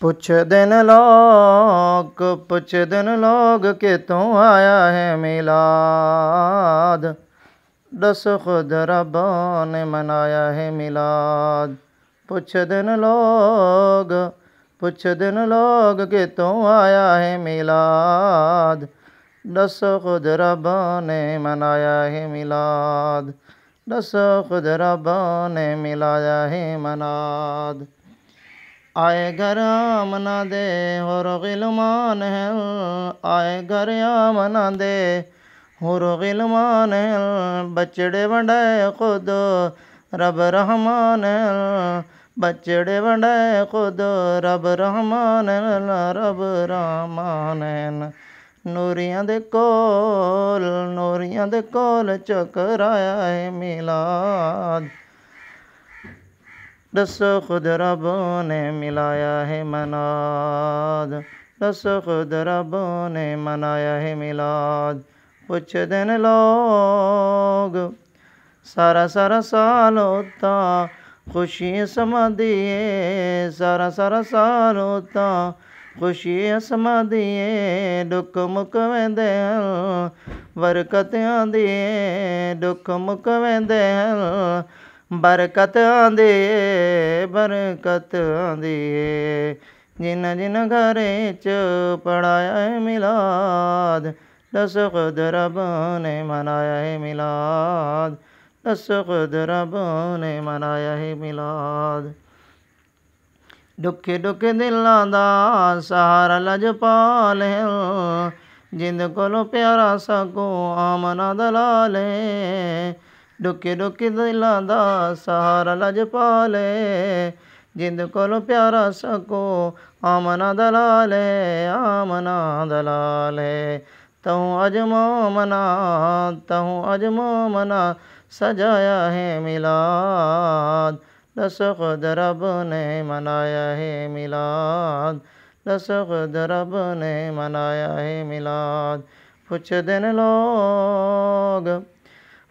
पुछदन लोग कि तू आया है मिलाद। दस खुद रब ने मनाया है मिलाद। पुछदन लोग कि तू आया है मिलाद। दस खुद रब ने मनाया है मिलाद। दस खुद रब ने मिलाया है मनाद। आए घर आमना दे होर गिलमान है। आए घर आमना दे होर गिलमान है। बचड़े वंडाए खुद रब रहमान है। बचड़े वंडाए खुद रब रहमान है। रब रहमान है। ਨੂਰੀਆਂ ਦੇ ਕੋਲ ਚਕਰਾਇਆ ਹੈ ਮਿਲਾਦ। दसो खुद रब ने मिलाया है मनाद। दसो खुद रब ने मनाया है मिलाद। पुछदे ने लोग सारा साल होता खुशी समादिए। सारा साल होता खुशी समादिए। दुख मुक वेंदे बरकत आंदी है। दुख मुक वेंदे बरकत आंदी है। बरकत आंदी है। जिन घरे च पढ़ाया है मिलाद। दस खुद रब ने मनाया है मिलाद। दस खुद रब ने मनाया है मिलाद। दुखे दिलों दा सहारा लजपाल है। जिंद कोलों प्यारा सगों आमना दलाल है। दुखे दिलों दा सहारा लजपाल है। जिंद कोलों प्यारा सगों आमना दलाल है। आमना दलाल है। तहूँ अजमो मना सजाया है मिलाद। दस खुद रब ने मनाया है मिलाद। दस खुद रब ने मनाया है मिलाद। पुछदे ने लोग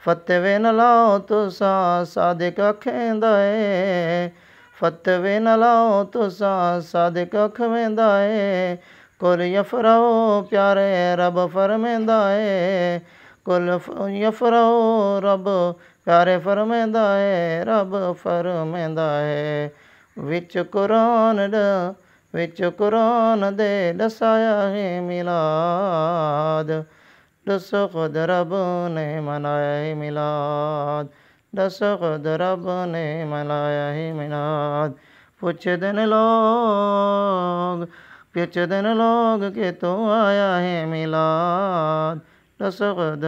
फतवे न लाओ तुसा सादिक आखेंदा है। फतवे न लाओ तुसा सादिक आखेंदा है। कुल यफराओ प्यारे रब फरमेंदा है। कुल यफराओ रब प्यारे फरमेंदा है। रब फरमेंदा है। विच कुरान दे दसाया है मिलाद। दस खुद रब ने मनाया है मिलाद। दस खुद रब ने मनाया है मिलाद। पुछदे ने लोग कि तू आया है मिलाद। दस खुद